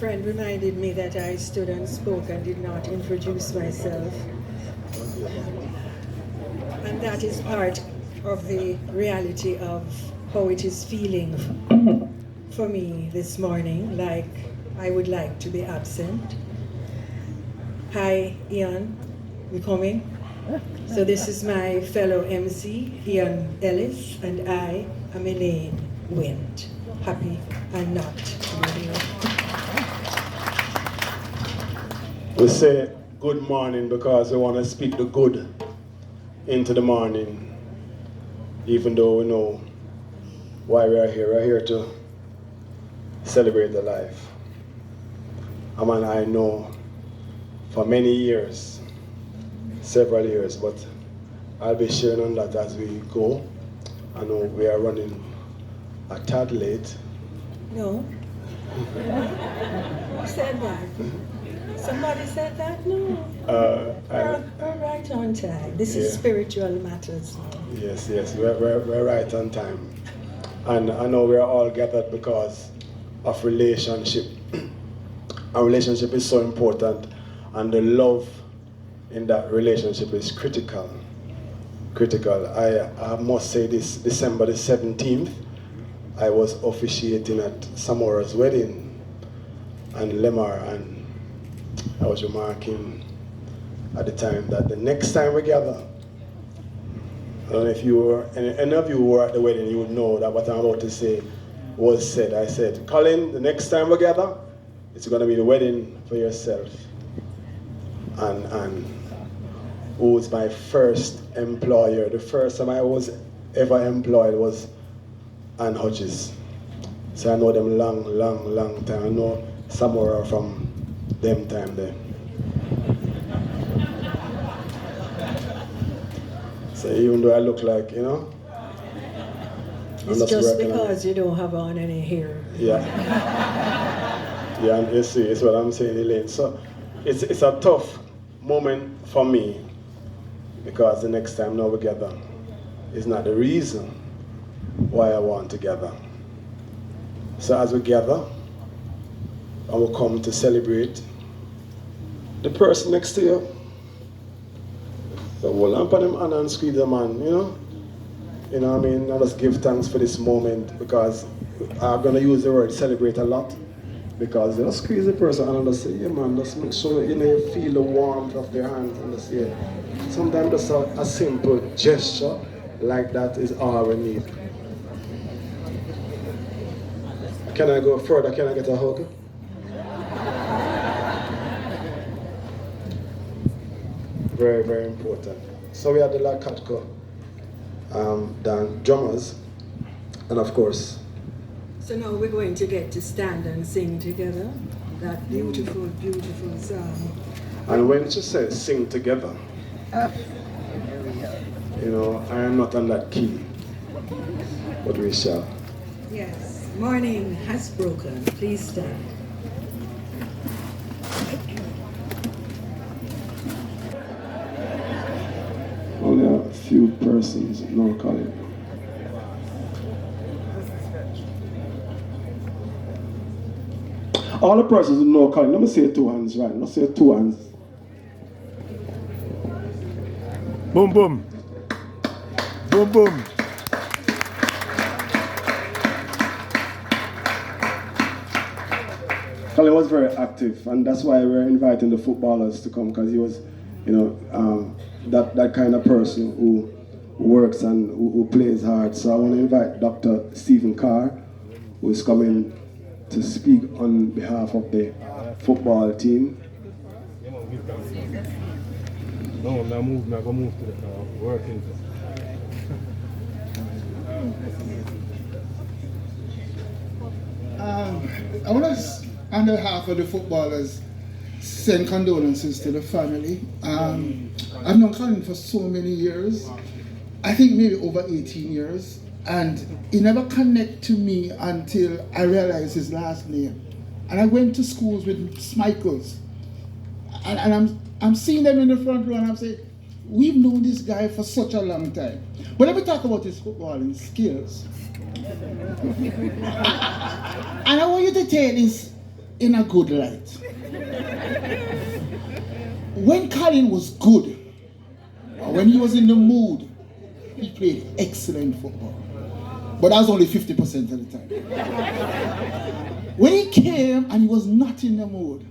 friend reminded me that I stood and spoke and did not introduce myself. And that is part of the reality of how it is feeling for me this morning, like I would like to be absent. Hi, Ian, you coming? So this is my fellow MC, Ian Ellis, and I am Elaine Wind. Happy and not to be here. We say good morning because we want to speak the good into the morning, even though we know why we are here. We're here to celebrate the life. I know for many years, several years, but I'll be sharing on that as we go. I know we are running a tad late. No. Who said that? Somebody said that? No. We're right on time. This is spiritual matters. Yes, we're right on time. And I know we're all gathered because of relationship. A relationship is so important, and the love in that relationship is critical. I must say this, December the 17th, I was officiating at Samora's wedding and Lemar, and I was remarking at the time that the next time we gather, I don't know if you were, any of you who were at the wedding, you would know that what I'm about to say was said. I said, Colin, the next time we gather, it's going to be the wedding for yourself. And who was my first employer. The first time I was ever employed was Ann Hodges. So I know them long time. I know Samora from them time there. So even though I look like, it's just because you don't have on any hair. Yeah. Yeah, and you see, it's what I'm saying, Elaine. So it's a tough moment for me because the next time now we gather is not the reason why I want to gather. So as we gather, I will come to celebrate the person next to you. So we'll lamp on them hand and squeeze them on, You know what I mean? I just give thanks for this moment because I'm going to use the word celebrate a lot. Because they just squeeze the person and just say, yeah man, just make sure you feel the warmth of their hands and just sometimes just a simple gesture like that is all we need. Can I go further? Can I get a hug? Very, very important. So we had the Lakatko, drummers, and of course. So now we're going to get to stand and sing together that beautiful, beautiful song. And when she says sing together, I am not on that key, but we shall. Yes, morning has broken. Please stand. Only a few persons know Colin. All the persons who know Colin, let me say two hands, right? Let's say two hands. Boom, boom. Boom, boom. Colin was very active, and that's why we're inviting the footballers to come, because he was, that kind of person who works and who plays hard. So I want to invite Dr. Stephen Carr, who is coming to speak on behalf of the football team. No, I'm going to move to the car. Working. I want to, on behalf of the footballers, send condolences to the family. I've known Colin for so many years, I think maybe over 18 years, and he never connected to me until I realized his last name. And I went to schools with Smikles, and I'm seeing them in the front row, and I'm saying, we've known this guy for such a long time. But let me talk about his footballing skills. And I want you to take this in a good light. When Colin was good, or when he was in the mood, he played excellent football. But that was only 50% of the time. When he came and he was not in the mood,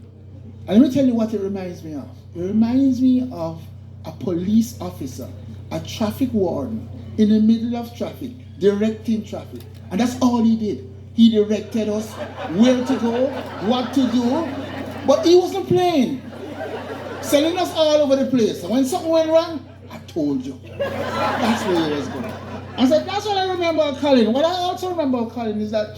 and let me tell you what it reminds me of. It reminds me of a police officer, a traffic warden, in the middle of traffic, directing traffic. And that's all he did. He directed us where to go, what to do, but he wasn't playing. Sending us all over the place. And when something went wrong, I told you. That's where he was going. I said, that's what I remember of Colin. What I also remember of Colin is that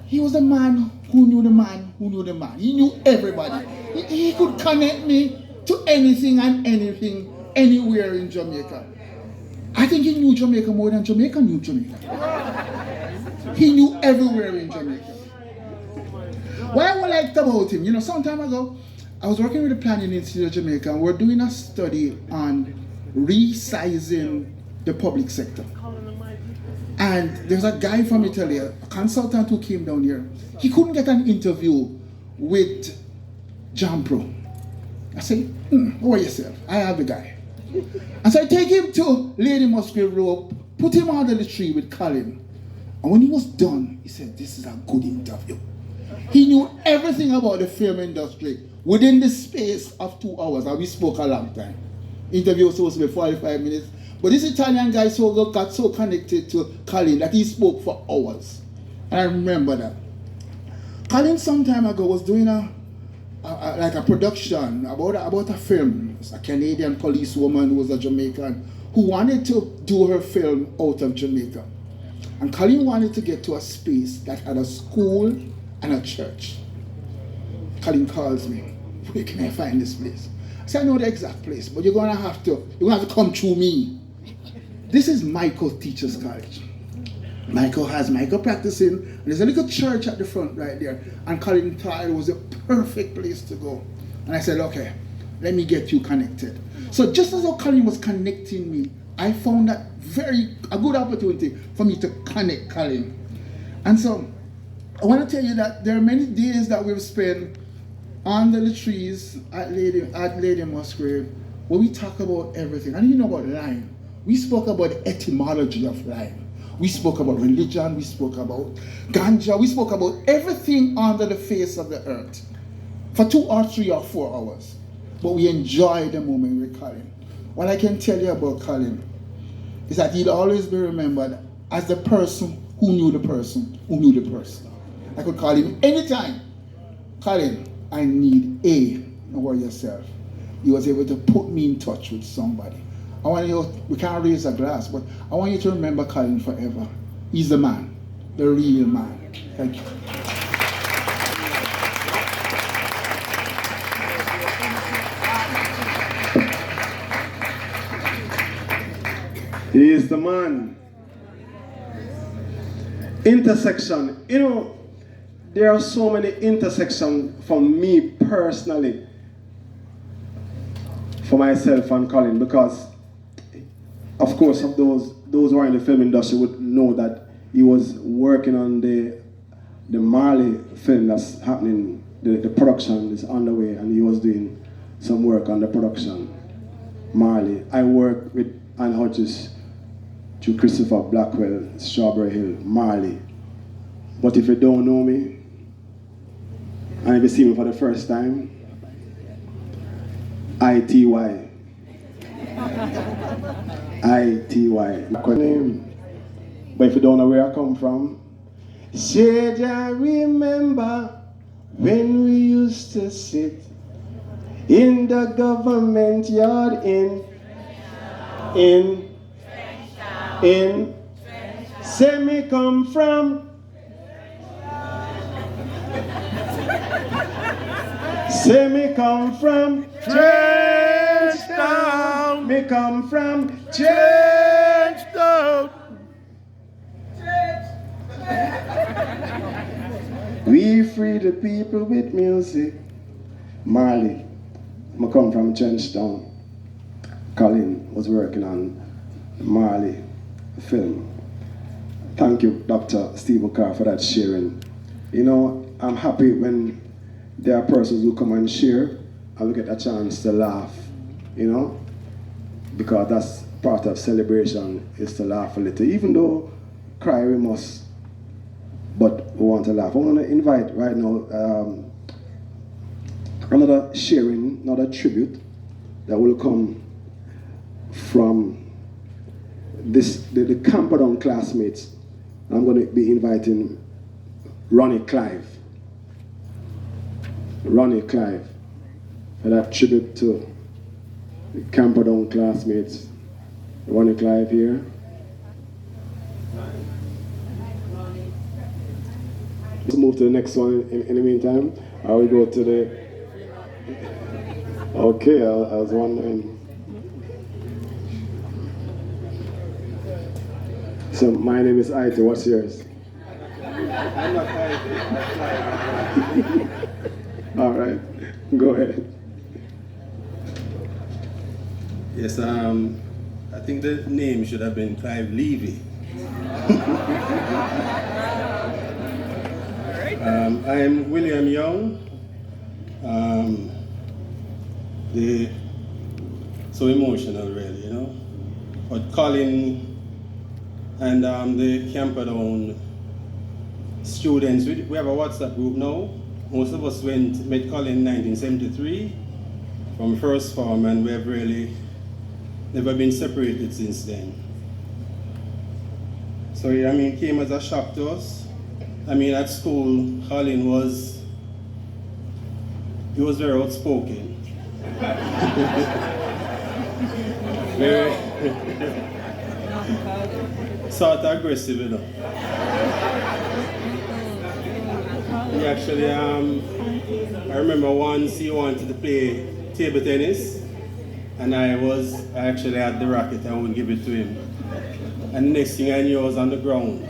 he was a man who knew the man who knew the man. He knew everybody. He could connect me to anything and anything, anywhere in Jamaica. I think he knew Jamaica more than Jamaica knew Jamaica. He knew everywhere in Jamaica. What I liked about him, some time ago, I was working with the Planning Institute of Jamaica, and we're doing a study on resizing the public sector. And there's a guy from Italy, a consultant who came down here. He couldn't get an interview with John Pro. I said, how are yourself? I have the guy. And so I take him to Lady Musgrave Road, put him under the tree with Colin. And when he was done, he said, this is a good interview. He knew everything about the film industry within the space of 2 hours. And we spoke a long time. Interview was supposed to be 45 minutes. But this Italian guy got so connected to Colin that he spoke for hours. And I remember that. Colin some time ago was doing a production about a film. It's a Canadian policewoman who was a Jamaican who wanted to do her film out of Jamaica. And Colin wanted to get to a space that had a school and a church. Colin calls me, where can I find this place? I said, I know the exact place, but you're gonna have to come through me. This is Michael Teachers College. Michael practicing, and there's a little church at the front right there. And Colin thought it was a perfect place to go. And I said, okay, let me get you connected. So just as how Colin was connecting me, I found that a good opportunity for me to connect Colin. And so I want to tell you that there are many days that we've spent under the trees at Lady Musgrave where we talk about everything. And you know about lime. We spoke about the etymology of lime. We spoke about religion, we spoke about ganja, we spoke about everything under the face of the earth for 2 or 3 or 4 hours. But we enjoyed the moment with Colin. What I can tell you about Colin is that he'll always be remembered as the person who knew the person who knew the person. I could call him anytime. Colin, I need don't worry yourself. He was able to put me in touch with somebody. I want you, we can't raise a glass, but I want you to remember Colin forever. He's the man, the real man. Thank you. He is the man. Intersection. There are so many intersections for me personally, for myself and Colin, because of course, of those who are in the film industry would know that he was working on the Marley film that's happening. The production is underway, and he was doing some work on the production. Marley. I worked with Ann Hodges through Christopher Blackwell, Strawberry Hill, Marley. But if you don't know me, and if you see me for the first time, ITY. ITY. But if you don't know where I come from, said I remember when we used to sit in the government yard say me come from Trenchtown. Me come from Trenchtown. We free the people with music. Marley. I come from Trenchtown. Colin was working on Marley film. Thank you, Dr. Steve O'Carr, for that sharing. I'm happy when there are persons who come and share, and we get a chance to laugh, you know, because that's part of celebration, is to laugh a little. Even though cry we must, but we want to laugh. I want to invite right now another sharing, another tribute that will come from the Camperdown classmates. I'm going to be inviting Ronnie Clive for that tribute to the Camperdown classmates. Ronnie Clive here. Let's move to the next one in the meantime. I will go to the... Okay, I was wondering. So my name is Aite, what's yours? I'm not Aite. All right, go ahead. Yes, I think the name should have been Clive Levy. I'm William Young. So emotional, really, you know. But Colin and the Camperdown students, we have a WhatsApp group now. Most of us met Colin in 1973 from first form, and we have really never been separated since then. So I mean, it came as a shock to us. I mean, at school, Colin was very outspoken. Very sort of aggressive, you know. He actually, I remember once he wanted to play table tennis, and I actually had the racket, I wouldn't give it to him. And the next thing I knew, I was on the ground.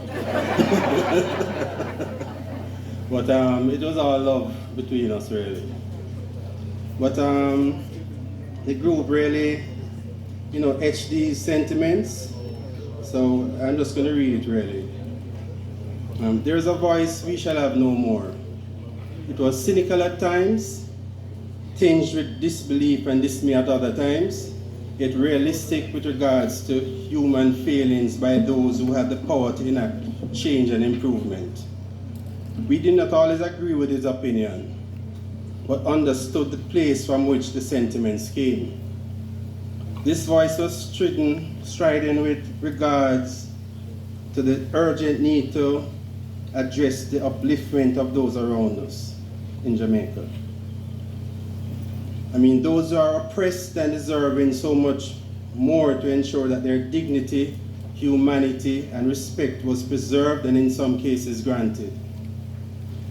But it was all love between us, really. But the group really, you know, etched these sentiments. So I'm just going to read it, really. There's a voice we shall have no more. It was cynical at times, tinged with disbelief and dismay at other times, yet realistic with regards to human failings by those who had the power to enact change and improvement. We did not always agree with his opinion, but understood the place from which the sentiments came. This voice was striding with regards to the urgent need to address the upliftment of those around us in Jamaica. I mean, those who are oppressed and deserving so much more to ensure that their dignity, humanity, and respect was preserved and in some cases granted.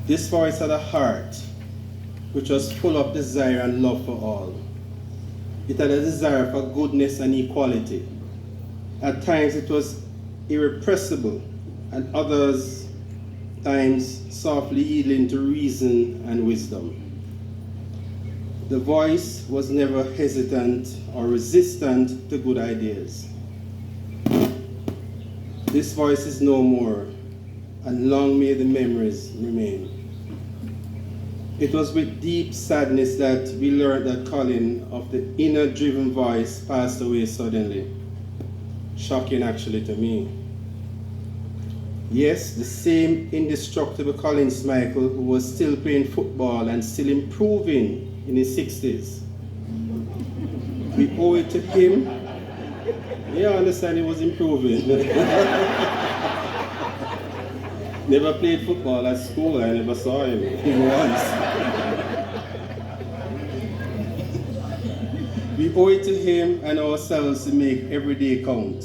This voice had a heart which was full of desire and love for all. It had a desire for goodness and equality. At times it was irrepressible, and others times softly yielding to reason and wisdom. The voice was never hesitant or resistant to good ideas. This voice is no more, and long may the memories remain. It was with deep sadness that we learned that Colin, of the inner driven voice, passed away suddenly. Shocking, actually, to me. Yes, the same indestructible Colin Smikle, who was still playing football and still improving in his 60s. We owe it to him. Yeah, I understand he was improving. Never played football at school, I never saw him even once. We owe it to him and ourselves to make every day count.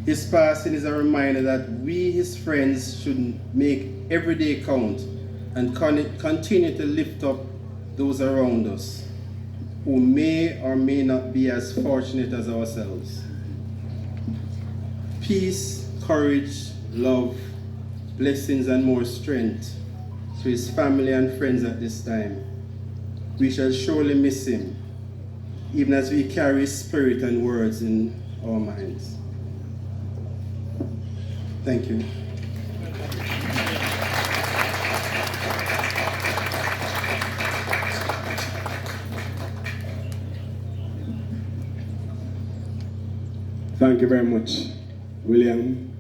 His passing is a reminder that we, his friends, should make every day count and continue to lift up those around us who may or may not be as fortunate as ourselves. Peace, courage, love, blessings and more strength to his family and friends at this time. We shall surely miss him, even as we carry his spirit and words in our minds. Thank you. Thank you very much, William.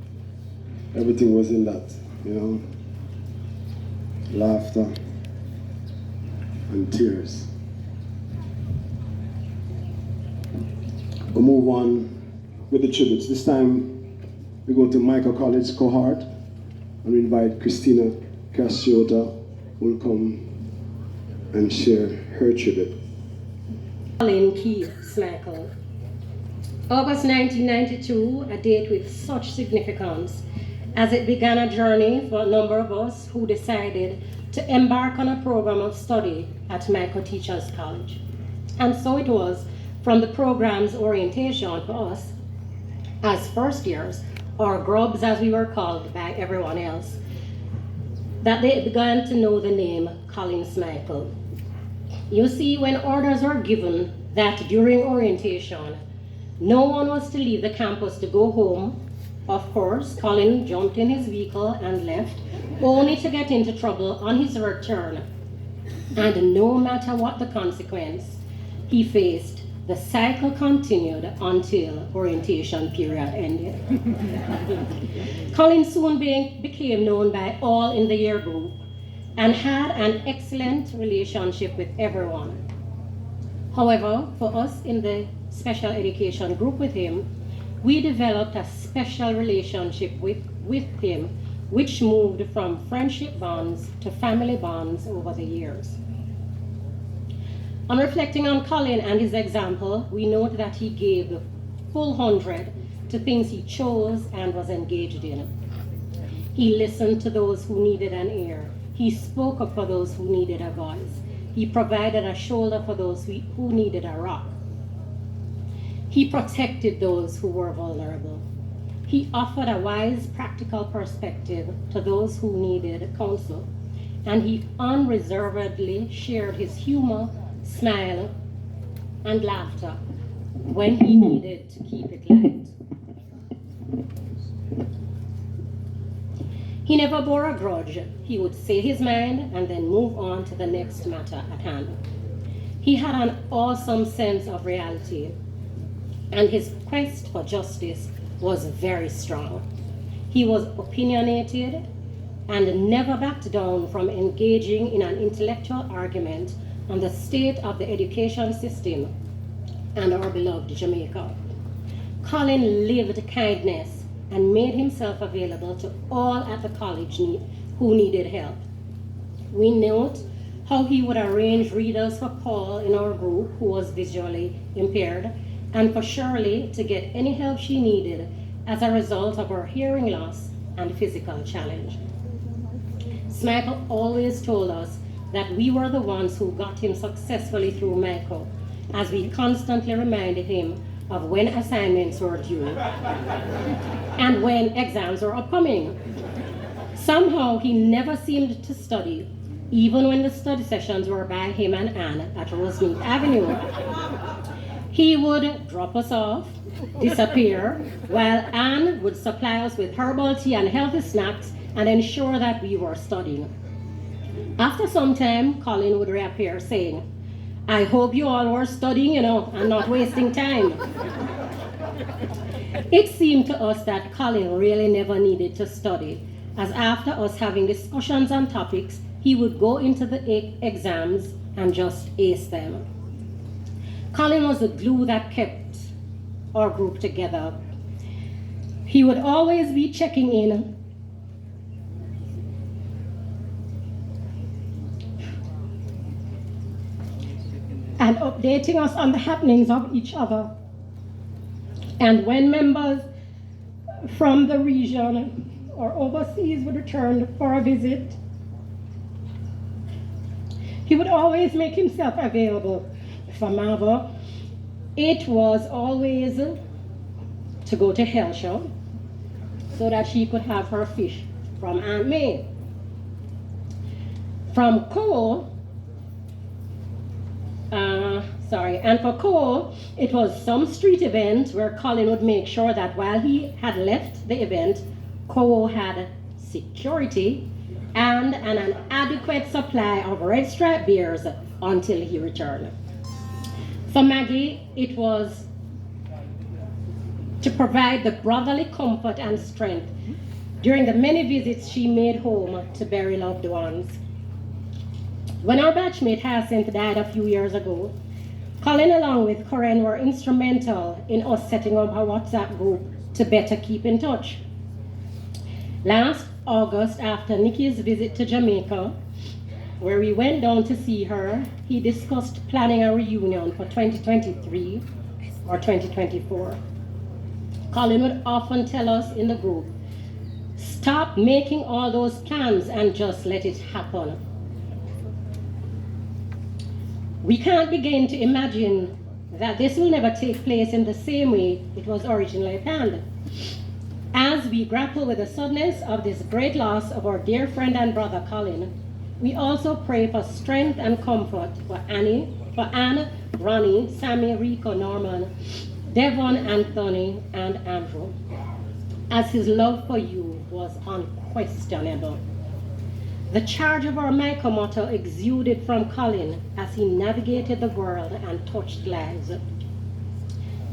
Everything was in that, you know. Laughter and tears. We'll move on with the tributes. This time we go to Michael College cohort and we invite Christina Cassiota who will come and share her tribute. Colin Keith Smikle. August 1992, a date with such significance, as it began a journey for a number of us who decided to embark on a program of study at Michael Teachers College. And so it was from the program's orientation for us as first years, or grubs as we were called by everyone else, that they began to know the name Colin Smikle. You see, when orders were given that during orientation, no one was to leave the campus to go home, of course, Colin jumped in his vehicle and left, only to get into trouble on his return. And no matter what the consequence he faced, the cycle continued until orientation period ended. Colin soon became known by all in the year group and had an excellent relationship with everyone. However, for us in the special education group with him, we developed a special relationship with him, which moved from friendship bonds to family bonds over the years. On reflecting on Colin and his example, we note that he gave the full 100 to things he chose and was engaged in. He listened to those who needed an ear. He spoke up for those who needed a voice. He provided a shoulder for those who needed a rock. He protected those who were vulnerable. He offered a wise, practical perspective to those who needed counsel. And he unreservedly shared his humor, smile, and laughter when he needed to keep it light. He never bore a grudge. He would say his mind and then move on to the next matter at hand. He had an awesome sense of reality, and his quest for justice was very strong. He was opinionated and never backed down from engaging in an intellectual argument on the state of the education system and our beloved Jamaica. Colin lived kindness and made himself available to all at the college who needed help. We note how he would arrange readers for Paul in our group, who was visually impaired, and for Shirley to get any help she needed as a result of her hearing loss and physical challenge. Smikle always told us that we were the ones who got him successfully through Michael, as we constantly reminded him of when assignments were due and when exams were upcoming. Somehow he never seemed to study, even when the study sessions were by him and Anne at Rosemead Avenue. He would drop us off, disappear, while Anne would supply us with herbal tea and healthy snacks and ensure that we were studying. After some time, Colin would reappear saying, "I hope you all were studying, and not wasting time." It seemed to us that Colin really never needed to study, as after us having discussions on topics, he would go into the exams and just ace them. Colin was the glue that kept our group together. He would always be checking in and updating us on the happenings of each other. And when members from the region or overseas would return for a visit, he would always make himself available. For Marva, it was always to go to Hellshire so that she could have her fish from Aunt May. From Cole, and for Cole, it was some street event where Colin would make sure that while he had left the event, Cole had security and an adequate supply of Red Stripe beers until he returned. For Maggie, it was to provide the brotherly comfort and strength during the many visits she made home to bury loved ones. When our batchmate Hyacinth died a few years ago, Colin along with Corinne were instrumental in us setting up our WhatsApp group to better keep in touch. Last August, after Nikki's visit to Jamaica, where we went down to see her, he discussed planning a reunion for 2023 or 2024. Colin would often tell us in the group, stop making all those plans and just let it happen. We can't begin to imagine that this will never take place in the same way it was originally planned. As we grapple with the suddenness of this great loss of our dear friend and brother Colin, we also pray for strength and comfort for Anne, Ronnie, Sammy, Rico, Norman, Devon, Anthony, and Andrew, as his love for you was unquestionable. The charge of our Micah motto exuded from Colin as he navigated the world and touched lives.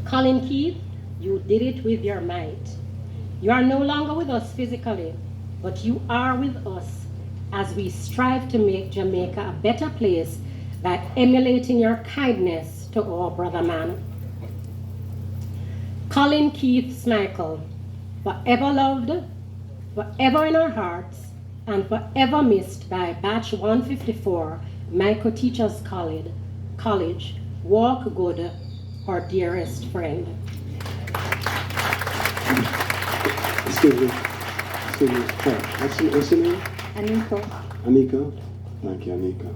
Colin Keith, you did it with your might. You are no longer with us physically, but you are with us as we strive to make Jamaica a better place by emulating your kindness to our brother man. Colin Keith Smikle, forever loved, forever in our hearts, and forever missed by Batch 154, Micro Teachers College, walk good, our dearest friend. Excuse me. What's your name? Anika. Anika? Thank you, Anika.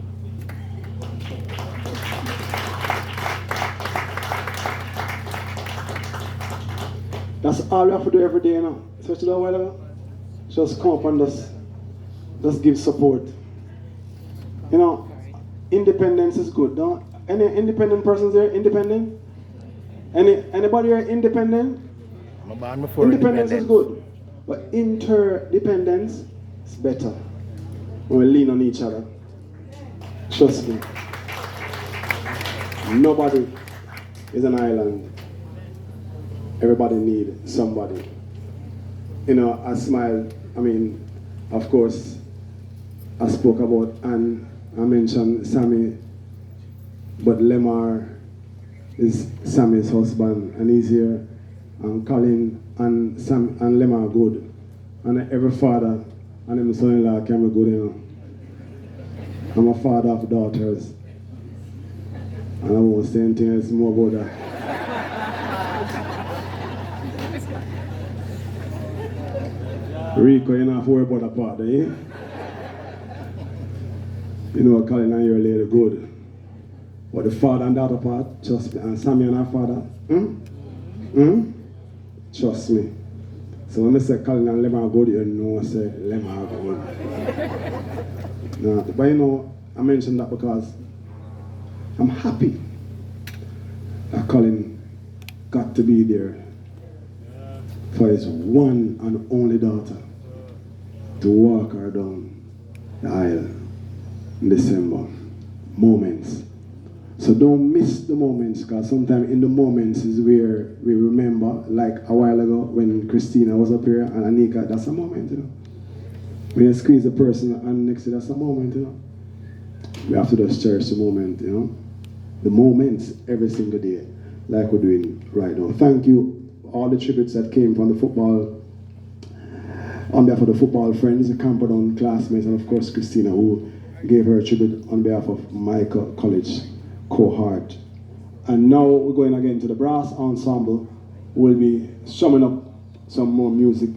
That's all we have to do every day, you know. Especially a while ago. Just come up and just give support. You know, independence is good, don't? Any independent persons here? Independent? Anybody here independent? I'm born before Independence is good, but interdependence is better. When we lean on each other. Trust me. Nobody is an island. Everybody needs somebody. You know, I smiled. I mean, of course, I spoke about Anne. I mentioned Sammy, but Lemar is Sammy's husband, and he's here. And Colin and Sam and Lemar are good. And every father and his son-in-law can be good, you know. I'm a father of daughters. And I won't say anything else more about that. Rico, you don't have to worry about that part, eh? You know, Colin and your lady good. But the father and daughter part, trust me, and Sammy and her father, trust me. So when I say Colin and Lemar good, you know I say Lemar good. No, but you know, I mentioned that because I'm happy that Colin got to be there for his one and only daughter to walk her down the aisle in December. Moments. So don't miss the moments, because sometimes in the moments is where we remember, like a while ago when Christina was up here and Anika, that's a moment, you know. When you squeeze a person and next to you, that's a moment, you know. We have to just cherish the moment, you know. The moments every single day, like we're doing right now. Thank you, all the tributes that came from the football, on behalf of the football friends, the Camperdown classmates, and of course Christina, who gave her a tribute on behalf of Micah College cohort. And now we're going again to the brass ensemble. We'll be strumming up some more music.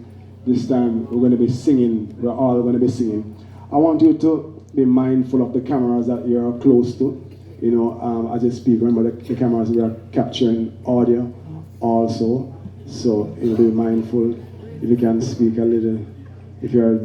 This time we're going to be singing. We're all going to be singing. I want you to be mindful of the cameras that you're close to. You know, as you speak, remember the cameras, we are capturing audio also. So, you know, be mindful. If you can speak a little, if you're